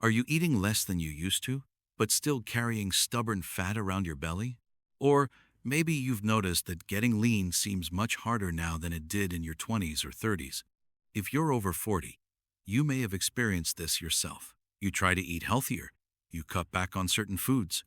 Are you eating less than you used to, but still carrying stubborn fat around your belly? Or maybe you've noticed that getting lean seems much harder now than it did in your 20s or 30s. If you're over 40, you may have experienced this yourself. You try to eat healthier, you cut back on certain foods.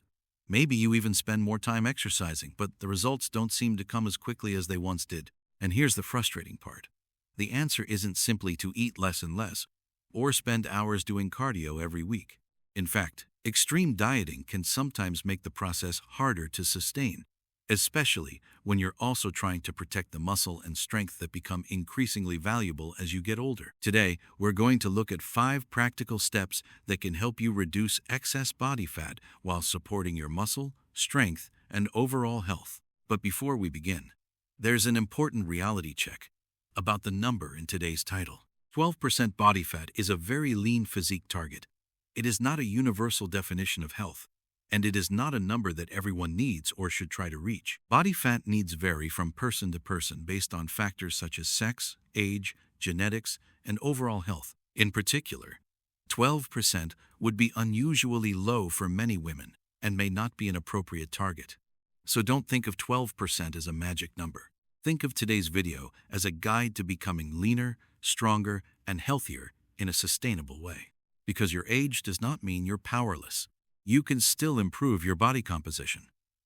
Maybe you even spend more time exercising, but the results don't seem to come as quickly as they once did. And here's the frustrating part. The answer isn't simply to eat less and less, or spend hours doing cardio every week. In fact, extreme dieting can sometimes make the process harder to sustain, especially when you're also trying to protect the muscle and strength that become increasingly valuable as you get older. Today, we're going to look at 5 practical steps that can help you reduce excess body fat while supporting your muscle, strength, and overall health. But before we begin, there's an important reality check about the number in today's title. 12% body fat is a very lean physique target. It is not a universal definition of health, and it is not a number that everyone needs or should try to reach. Body fat needs vary from person to person based on factors such as sex, age, genetics, and overall health. In particular, 12% would be unusually low for many women and may not be an appropriate target. So don't think of 12% as a magic number. Think of today's video as a guide to becoming leaner, stronger, and healthier in a sustainable way. Because your age does not mean you're powerless. You can still improve your body composition.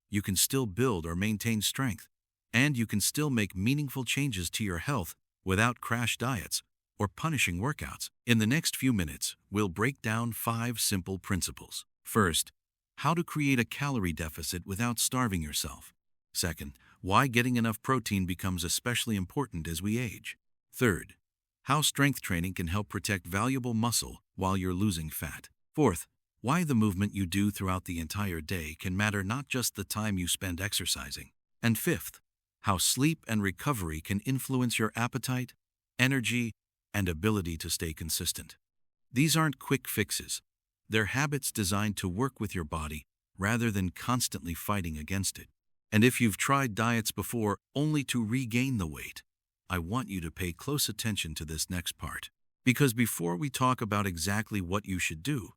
You can still build or maintain strength. And you can still make meaningful changes to your health without crash diets or punishing workouts. In the next few minutes, we'll break down 5 simple principles. First, how to create a calorie deficit without starving yourself. Second, why getting enough protein becomes especially important as we age. Third, how strength training can help protect valuable muscle while you're losing fat. Fourth, why the movement you do throughout the entire day can matter, not just the time you spend exercising. And fifth, how sleep and recovery can influence your appetite, energy, and ability to stay consistent. These aren't quick fixes. They're habits designed to work with your body rather than constantly fighting against it. And if you've tried diets before only to regain the weight, I want you to pay close attention to this next part. Because before we talk about exactly what you should do,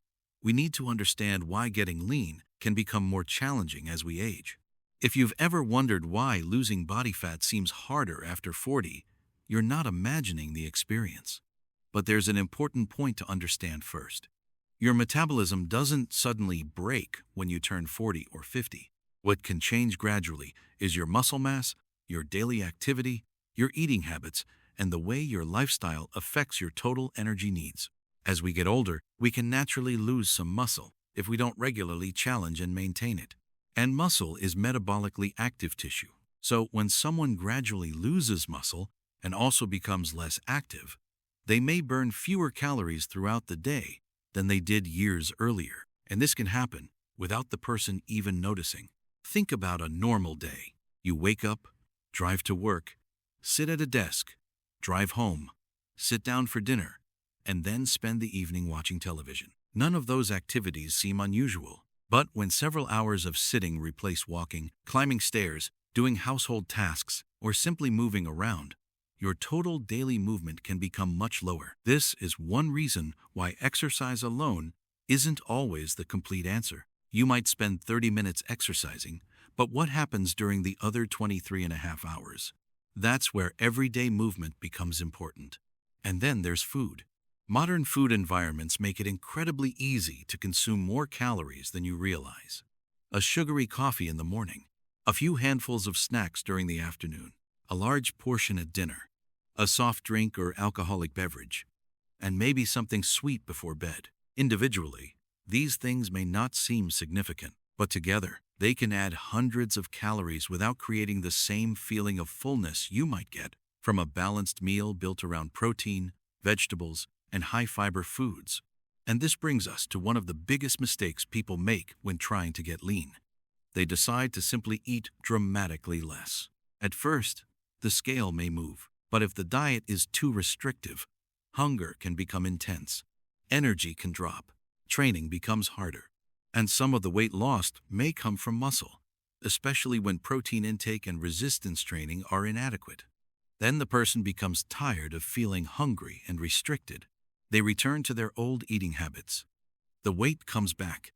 we need to understand why getting lean can become more challenging as we age. If you've ever wondered why losing body fat seems harder after 40, you're not imagining the experience. But there's an important point to understand first. Your metabolism doesn't suddenly break when you turn 40 or 50. What can change gradually is your muscle mass, your daily activity, your eating habits, and the way your lifestyle affects your total energy needs. As we get older, we can naturally lose some muscle if we don't regularly challenge and maintain it. And muscle is metabolically active tissue. So when someone gradually loses muscle and also becomes less active, they may burn fewer calories throughout the day than they did years earlier. And this can happen without the person even noticing. Think about a normal day. You wake up, drive to work, sit at a desk, drive home, sit down for dinner, and then spend the evening watching television. None of those activities seem unusual. But when several hours of sitting replace walking, climbing stairs, doing household tasks, or simply moving around, your total daily movement can become much lower. This is one reason why exercise alone isn't always the complete answer. You might spend 30 minutes exercising, but what happens during the other 23.5 hours? That's where everyday movement becomes important. And then there's food. Modern food environments make it incredibly easy to consume more calories than you realize. A sugary coffee in the morning, a few handfuls of snacks during the afternoon, a large portion at dinner, a soft drink or alcoholic beverage, and maybe something sweet before bed. Individually, these things may not seem significant, but together, they can add hundreds of calories without creating the same feeling of fullness you might get from a balanced meal built around protein, vegetables, and high-fiber foods. And this brings us to one of the biggest mistakes people make when trying to get lean. They decide to simply eat dramatically less. At first, the scale may move, but if the diet is too restrictive, hunger can become intense, energy can drop, training becomes harder, and some of the weight lost may come from muscle, especially when protein intake and resistance training are inadequate. Then the person becomes tired of feeling hungry and restricted. They return to their old eating habits. the weight comes back.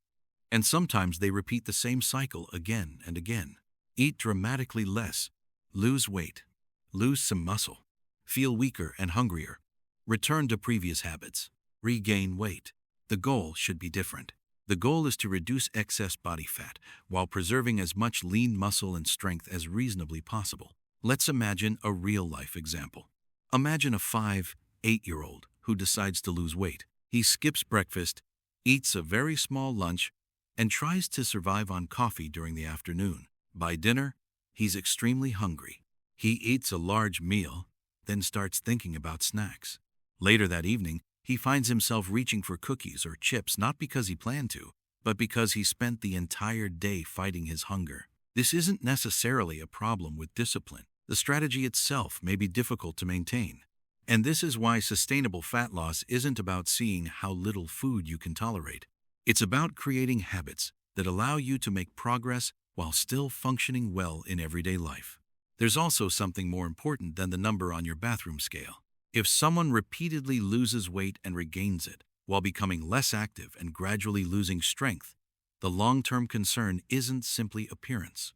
And sometimes they repeat the same cycle again and again. Eat dramatically less, lose weight, lose some muscle, feel weaker and hungrier, return to previous habits, regain weight. The goal should be different. The goal is to reduce excess body fat while preserving as much lean muscle and strength as reasonably possible. Let's imagine a real-life example. Imagine a 8-year-old who decides to lose weight. He skips breakfast, eats a very small lunch, and tries to survive on coffee during the afternoon. By dinner, he's extremely hungry. He eats a large meal, then starts thinking about snacks. Later that evening, he finds himself reaching for cookies or chips not because he planned to, but because he spent the entire day fighting his hunger. This isn't necessarily a problem with discipline. The strategy itself may be difficult to maintain. And this is why sustainable fat loss isn't about seeing how little food you can tolerate. It's about creating habits that allow you to make progress while still functioning well in everyday life. There's also something more important than the number on your bathroom scale. If someone repeatedly loses weight and regains it, while becoming less active and gradually losing strength, the long-term concern isn't simply appearance.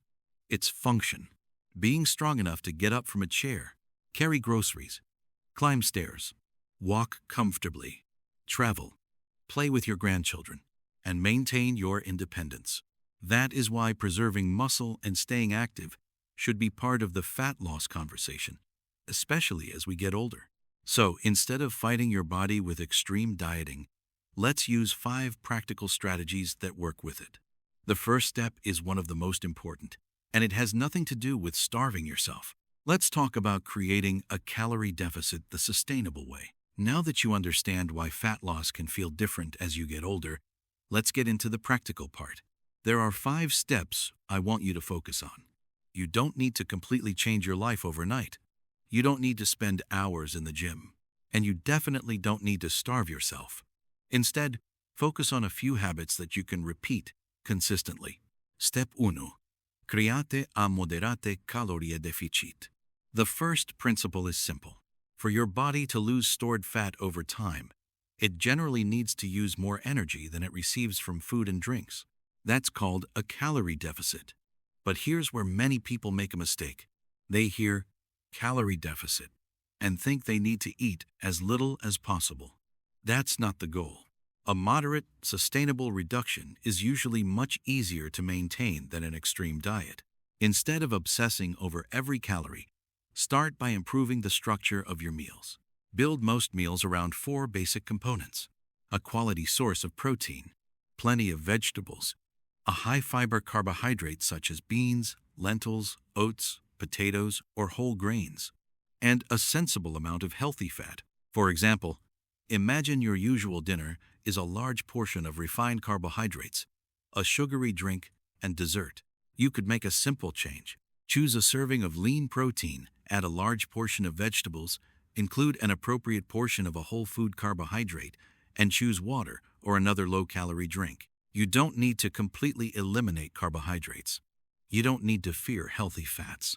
It's function. Being strong enough to get up from a chair, carry groceries, climb stairs, walk comfortably, travel, play with your grandchildren, and maintain your independence. That is why preserving muscle and staying active should be part of the fat loss conversation, especially as we get older. So, instead of fighting your body with extreme dieting, let's use 5 practical strategies that work with it. The first step is one of the most important, and it has nothing to do with starving yourself. Let's talk about creating a calorie deficit the sustainable way. Now that you understand why fat loss can feel different as you get older, let's get into the practical part. There are 5 steps I want you to focus on. You don't need to completely change your life overnight. You don't need to spend hours in the gym. And you definitely don't need to starve yourself. Instead, focus on a few habits that you can repeat consistently. Step 1. Create a moderate calorie deficit. The first principle is simple. For your body to lose stored fat over time, it generally needs to use more energy than it receives from food and drinks. That's called a calorie deficit. But here's where many people make a mistake. They hear calorie deficit and think they need to eat as little as possible. That's not the goal. A moderate, sustainable reduction is usually much easier to maintain than an extreme diet. Instead of obsessing over every calorie, start by improving the structure of your meals. Build most meals around 4 basic components: a quality source of protein, plenty of vegetables, a high-fiber carbohydrate such as beans, lentils, oats, potatoes, or whole grains, and a sensible amount of healthy fat. For example, imagine your usual dinner is a large portion of refined carbohydrates, a sugary drink, and dessert. You could make a simple change. Choose a serving of lean protein, add a large portion of vegetables, include an appropriate portion of a whole food carbohydrate, and choose water or another low-calorie drink. You don't need to completely eliminate carbohydrates. You don't need to fear healthy fats.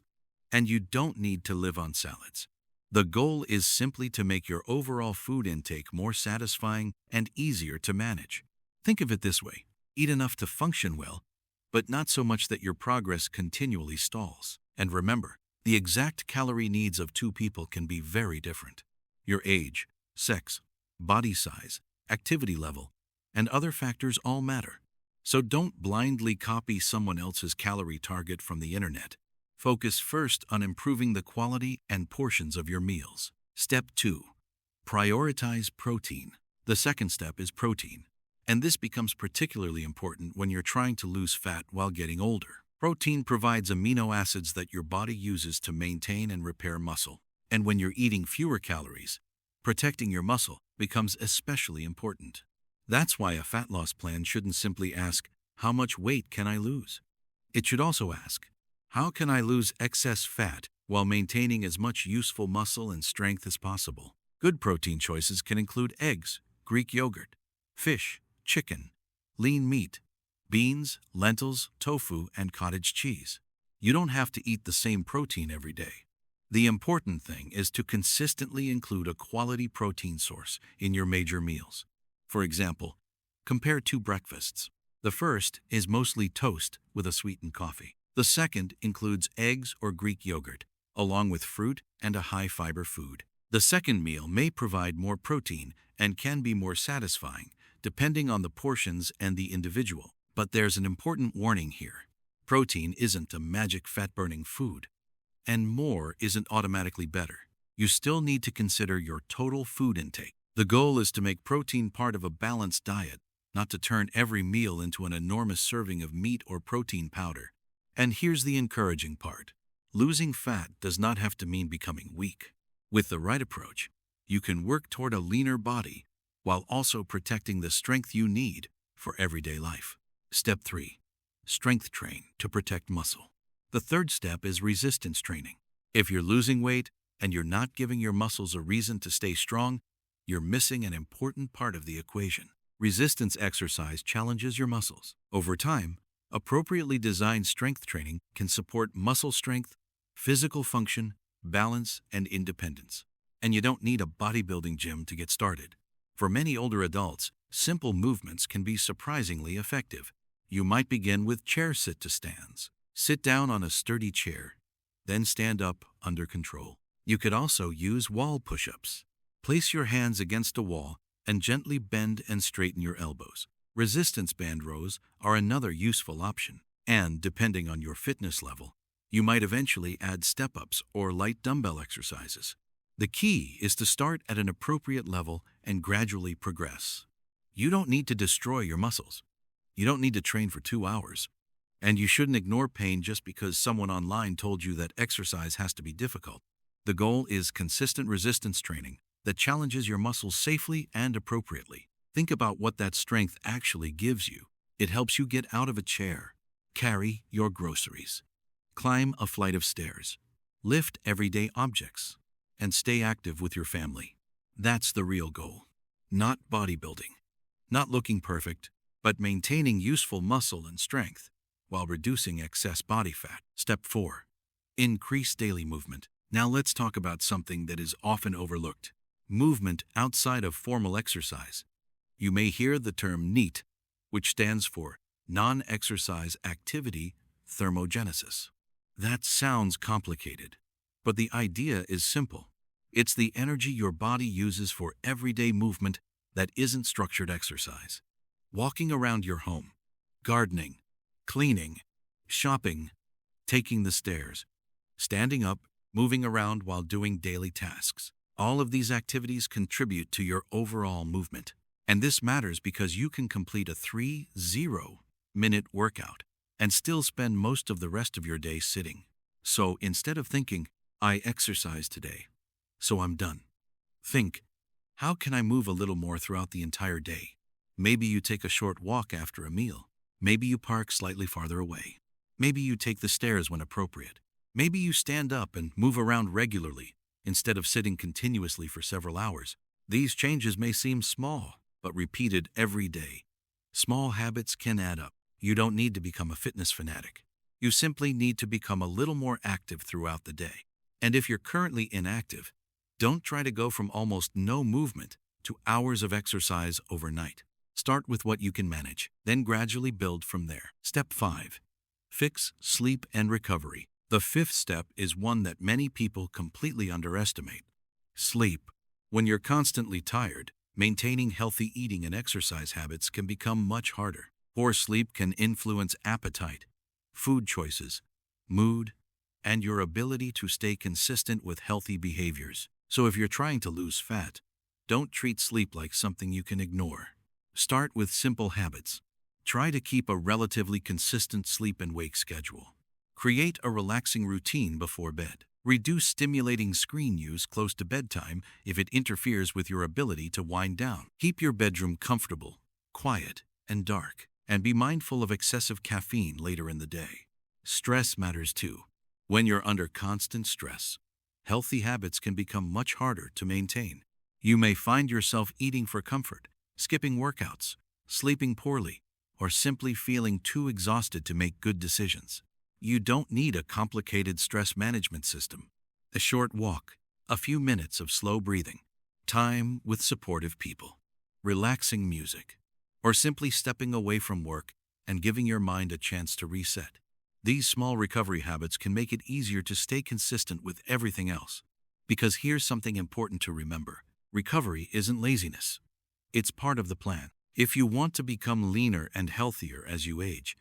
And you don't need to live on salads. The goal is simply to make your overall food intake more satisfying and easier to manage. Think of it this way: eat enough to function well, but not so much that your progress continually stalls. And remember, the exact calorie needs of 2 people can be very different. Your age, sex, body size, activity level, and other factors all matter. So don't blindly copy someone else's calorie target from the internet. Focus first on improving the quality and portions of your meals. Step 2. Prioritize protein. The second step is protein, and this becomes particularly important when you're trying to lose fat while getting older. Protein provides amino acids that your body uses to maintain and repair muscle. And when you're eating fewer calories, protecting your muscle becomes especially important. That's why a fat loss plan shouldn't simply ask, "How much weight can I lose?" It should also ask, "How can I lose excess fat while maintaining as much useful muscle and strength as possible?" Good protein choices can include eggs, Greek yogurt, fish, chicken, lean meat, beans, lentils, tofu, and cottage cheese. You don't have to eat the same protein every day. The important thing is to consistently include a quality protein source in your major meals. For example, Compare two breakfasts. The first is mostly toast with a sweetened coffee. The second includes eggs or Greek yogurt, along with fruit and a high-fiber food. The second meal may provide more protein and can be more satisfying, depending on the portions and the individual. But there's an important warning here. Protein isn't a magic fat-burning food, and more isn't automatically better. You still need to consider your total food intake. The goal is to make protein part of a balanced diet, not to turn every meal into an enormous serving of meat or protein powder. And here's the encouraging part. Losing fat does not have to mean becoming weak. With the right approach, you can work toward a leaner body while also protecting the strength you need for everyday life. Step 3. Strength train to protect muscle. The third step is resistance training. If you're losing weight and you're not giving your muscles a reason to stay strong, you're missing an important part of the equation. Resistance exercise challenges your muscles. Over time, appropriately designed strength training can support muscle strength, physical function, balance, and independence. And you don't need a bodybuilding gym to get started. For many older adults, simple movements can be surprisingly effective. You might begin with chair sit-to-stands. Sit down on a sturdy chair, then stand up under control. You could also use wall push-ups. Place your hands against a wall and gently bend and straighten your elbows. Resistance band rows are another useful option. And depending on your fitness level, you might eventually add step-ups or light dumbbell exercises. The key is to start at an appropriate level and gradually progress. You don't need to destroy your muscles. You don't need to train for 2 hours. And you shouldn't ignore pain just because someone online told you that exercise has to be difficult. The goal is consistent resistance training that challenges your muscles safely and appropriately. Think about what that strength actually gives you. It helps you get out of a chair, carry your groceries, climb a flight of stairs, lift everyday objects, and stay active with your family. That's the real goal. Not bodybuilding, not looking perfect, but maintaining useful muscle and strength while reducing excess body fat. Step 4. Increase daily movement. Now let's talk about something that is often overlooked. Movement outside of formal exercise. You may hear the term NEAT, which stands for Non-Exercise Activity Thermogenesis. That sounds complicated, but the idea is simple. It's the energy your body uses for everyday movement that isn't structured exercise. Walking around your home, gardening, cleaning, shopping, taking the stairs, standing up, moving around while doing daily tasks. All of these activities contribute to your overall movement. And this matters because you can complete a 30-minute workout and still spend most of the rest of your day sitting. So instead of thinking, I exercised today, so I'm done, think, how can I move a little more throughout the entire day? Maybe you take a short walk after a meal. Maybe you park slightly farther away. Maybe you take the stairs when appropriate. Maybe you stand up and move around regularly instead of sitting continuously for several hours. These changes may seem small, but repeated every day. Small habits can add up. You don't need to become a fitness fanatic. You simply need to become a little more active throughout the day. And if you're currently inactive, don't try to go from almost no movement to hours of exercise overnight. Start with what you can manage, then gradually build from there. Step 5. Fix sleep and recovery. The fifth step is one that many people completely underestimate. Sleep. When you're constantly tired, maintaining healthy eating and exercise habits can become much harder. Poor sleep can influence appetite, food choices, mood, and your ability to stay consistent with healthy behaviors. So if you're trying to lose fat, don't treat sleep like something you can ignore. Start with simple habits. Try to keep a relatively consistent sleep and wake schedule. Create a relaxing routine before bed. Reduce stimulating screen use close to bedtime if it interferes with your ability to wind down. Keep your bedroom comfortable, quiet, and dark, and be mindful of excessive caffeine later in the day. Stress matters too. When you're under constant stress, healthy habits can become much harder to maintain. You may find yourself eating for comfort, skipping workouts, sleeping poorly, or simply feeling too exhausted to make good decisions. You don't need a complicated stress management system. A short walk, a few minutes of slow breathing, time with supportive people, relaxing music, or simply stepping away from work and giving your mind a chance to reset. These small recovery habits can make it easier to stay consistent with everything else. Because here's something important to remember. Recovery isn't laziness. It's part of the plan. If you want to become leaner and healthier as you age,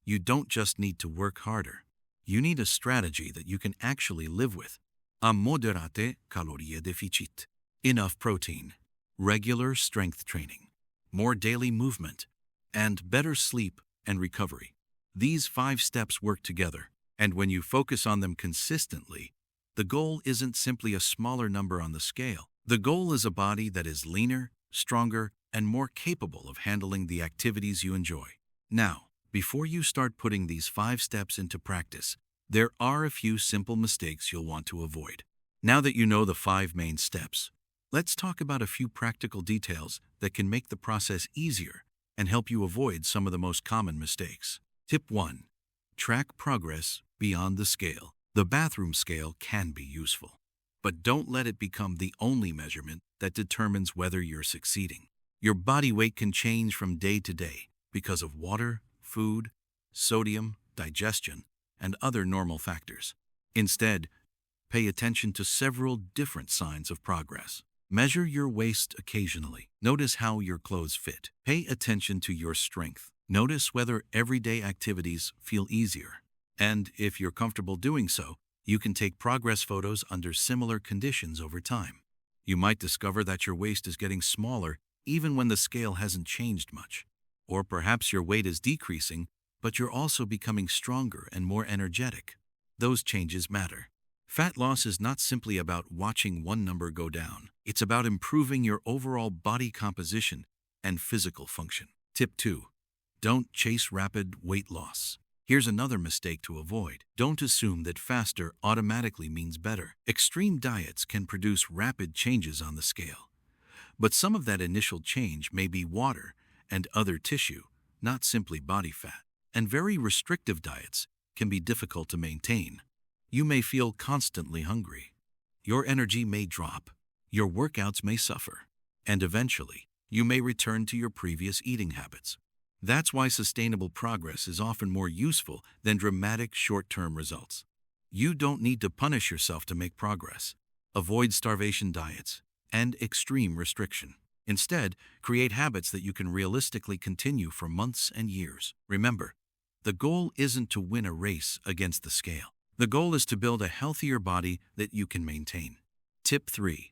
you don't just need to work harder. You need a strategy that you can actually live with. A moderate calorie deficit. Enough protein, regular strength training, more daily movement, and better sleep and recovery. These 5 steps work together, and when you focus on them consistently, the goal isn't simply a smaller number on the scale. The goal is a body that is leaner, stronger, and more capable of handling the activities you enjoy. Now, before you start putting these 5 steps into practice, there are a few simple mistakes you'll want to avoid. Now that you know the 5 main steps, let's talk about a few practical details that can make the process easier and help you avoid some of the most common mistakes. Tip 1. Track progress beyond the scale. The bathroom scale can be useful, but don't let it become the only measurement that determines whether you're succeeding. Your body weight can change from day to day because of water, food, sodium, digestion, and other normal factors. Instead, pay attention to several different signs of progress. Measure your waist occasionally. Notice how your clothes fit. Pay attention to your strength. Notice whether everyday activities feel easier. And if you're comfortable doing so, you can take progress photos under similar conditions over time. You might discover that your waist is getting smaller even when the scale hasn't changed much. Or perhaps your weight is decreasing, but you're also becoming stronger and more energetic. Those changes matter. Fat loss is not simply about watching one number go down. It's about improving your overall body composition and physical function. Tip 2. Don't chase rapid weight loss. Here's another mistake to avoid. Don't assume that faster automatically means better. Extreme diets can produce rapid changes on the scale, but some of that initial change may be water and other tissue, not simply body fat. And very restrictive diets can be difficult to maintain. You may feel constantly hungry. Your energy may drop. Your workouts may suffer. And eventually, you may return to your previous eating habits. That's why sustainable progress is often more useful than dramatic short-term results. You don't need to punish yourself to make progress. Avoid starvation diets and extreme restriction. Instead, create habits that you can realistically continue for months and years. Remember, the goal isn't to win a race against the scale. The goal is to build a healthier body that you can maintain. Tip 3.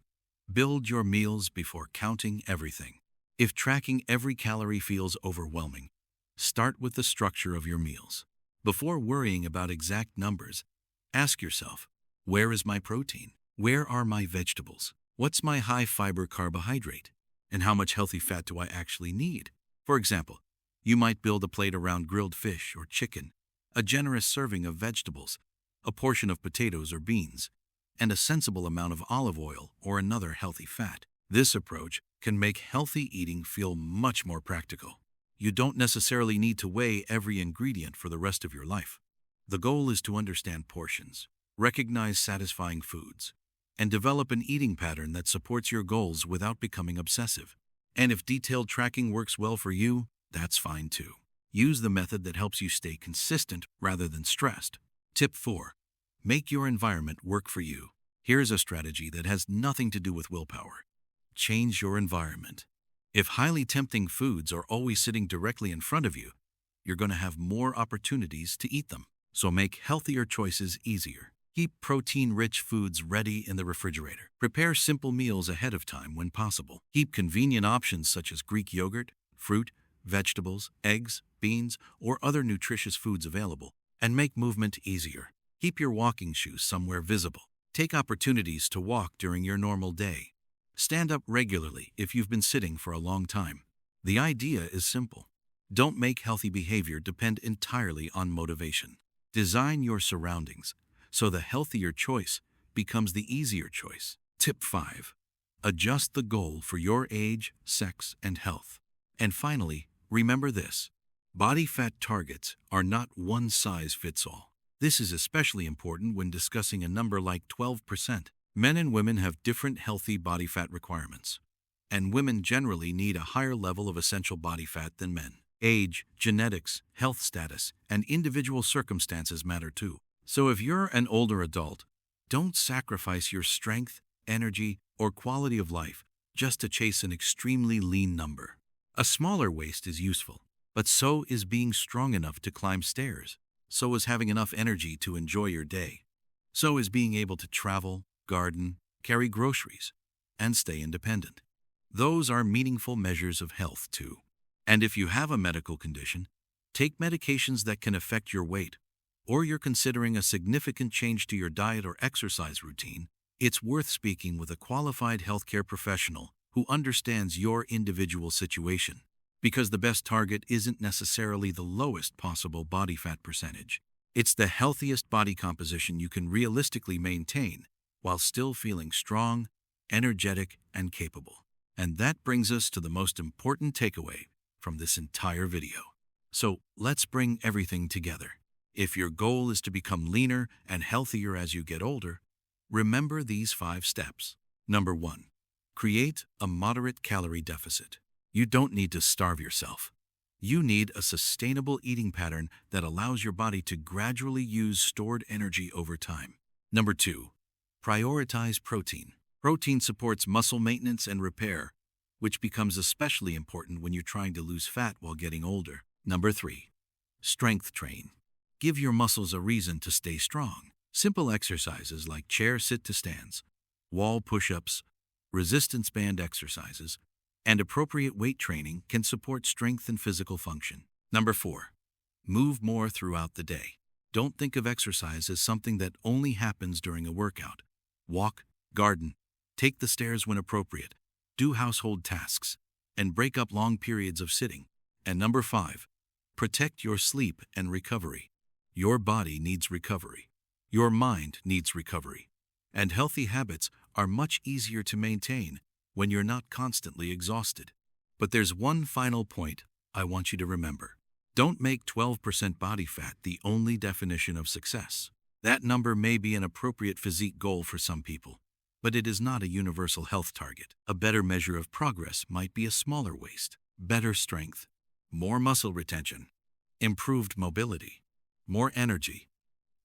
Build your meals before counting everything. If tracking every calorie feels overwhelming, start with the structure of your meals. Before worrying about exact numbers, ask yourself, where is my protein? Where are my vegetables? What's my high-fiber carbohydrate? And how much healthy fat do I actually need? For example, you might build a plate around grilled fish or chicken, a generous serving of vegetables, a portion of potatoes or beans, and a sensible amount of olive oil or another healthy fat. This approach can make healthy eating feel much more practical. You don't necessarily need to weigh every ingredient for the rest of your life. The goal is to understand portions, recognize satisfying foods, and develop an eating pattern that supports your goals without becoming obsessive. And if detailed tracking works well for you, that's fine too. Use the method that helps you stay consistent rather than stressed. Tip 4. Make your environment work for you. Here's a strategy that has nothing to do with willpower. Change your environment. If highly tempting foods are always sitting directly in front of you, you're going to have more opportunities to eat them. So make healthier choices easier. Keep protein-rich foods ready in the refrigerator. Prepare simple meals ahead of time when possible. Keep convenient options such as Greek yogurt, fruit, vegetables, eggs, beans, or other nutritious foods available. And make movement easier. Keep your walking shoes somewhere visible. Take opportunities to walk during your normal day. Stand up regularly if you've been sitting for a long time. The idea is simple. Don't make healthy behavior depend entirely on motivation. Design your surroundings so the healthier choice becomes the easier choice. Tip 5. Adjust the goal for your age, sex, and health. And finally, remember this. Body fat targets are not one size fits all. This is especially important when discussing a number like 12%. Men and women have different healthy body fat requirements. and women generally need a higher level of essential body fat than men. Age, genetics, health status, and individual circumstances matter too. So if you're an older adult, don't sacrifice your strength, energy, or quality of life just to chase an extremely lean number. A smaller waist is useful, but so is being strong enough to climb stairs. So is having enough energy to enjoy your day. So is being able to travel, garden, carry groceries, and stay independent. Those are meaningful measures of health too. And if you have a medical condition, take medications that can affect your weight, or you're considering a significant change to your diet or exercise routine, it's worth speaking with a qualified healthcare professional who understands your individual situation. Because the best target isn't necessarily the lowest possible body fat percentage. It's the healthiest body composition you can realistically maintain while still feeling strong, energetic, and capable. And that brings us to the most important takeaway from this entire video. So let's bring everything together. If your goal is to become leaner and healthier as you get older, remember these 5 steps. Number 1. Create a moderate calorie deficit. You don't need to starve yourself. You need a sustainable eating pattern that allows your body to gradually use stored energy over time. Number 2. Prioritize protein. Protein supports muscle maintenance and repair, which becomes especially important when you're trying to lose fat while getting older. Number 3. Strength train. Give your muscles a reason to stay strong. Simple exercises like chair sit-to-stands, wall push-ups, resistance band exercises, and appropriate weight training can support strength and physical function. Number 4. Move more throughout the day. Don't think of exercise as something that only happens during a workout. Walk, garden, take the stairs when appropriate, do household tasks, and break up long periods of sitting. And number 5. Protect your sleep and recovery. Your body needs recovery. Your mind needs recovery. And healthy habits are much easier to maintain when you're not constantly exhausted. But there's one final point I want you to remember. Don't make 12% body fat the only definition of success. That number may be an appropriate physique goal for some people, but it is not a universal health target. A better measure of progress might be a smaller waist, better strength, more muscle retention, improved mobility, more energy,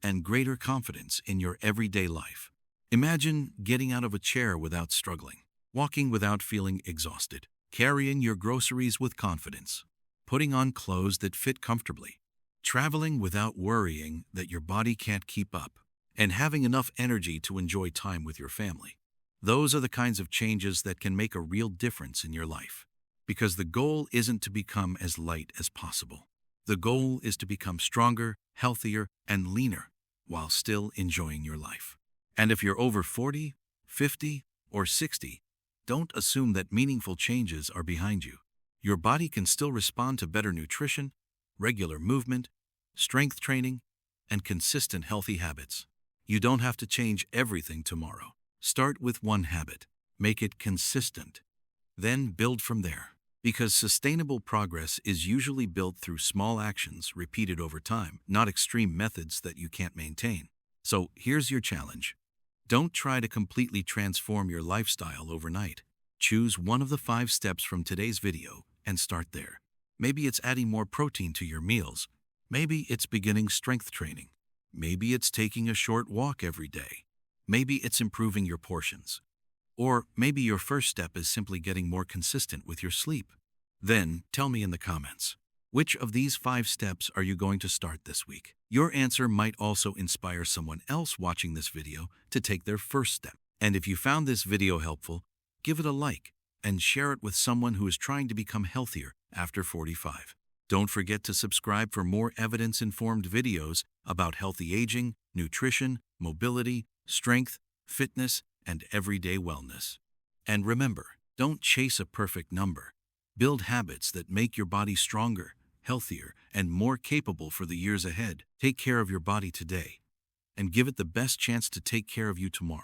and greater confidence in your everyday life. Imagine getting out of a chair without struggling, walking without feeling exhausted, carrying your groceries with confidence, putting on clothes that fit comfortably, traveling without worrying that your body can't keep up, and having enough energy to enjoy time with your family. Those are the kinds of changes that can make a real difference in your life. Because the goal isn't to become as light as possible. The goal is to become stronger, healthier, and leaner while still enjoying your life. And if you're over 40, 50, or 60, don't assume that meaningful changes are behind you. Your body can still respond to better nutrition, regular movement, strength training, and consistent healthy habits. You don't have to change everything tomorrow. Start with one habit. Make it consistent. Then build from there. Because sustainable progress is usually built through small actions repeated over time, not extreme methods that you can't maintain. So here's your challenge. Don't try to completely transform your lifestyle overnight. Choose one of the 5 steps from today's video and start there. Maybe it's adding more protein to your meals. Maybe it's beginning strength training. Maybe it's taking a short walk every day. Maybe it's improving your portions. Or maybe your first step is simply getting more consistent with your sleep. Then tell me in the comments, which of these 5 steps are you going to start this week? Your answer might also inspire someone else watching this video to take their first step. And if you found this video helpful, give it a like and share it with someone who is trying to become healthier after 45. Don't forget to subscribe for more evidence-informed videos about healthy aging, nutrition, mobility, strength, fitness, and everyday wellness. And remember, don't chase a perfect number. Build habits that make your body stronger, healthier, and more capable for the years ahead. Take care of your body today, and give it the best chance to take care of you tomorrow.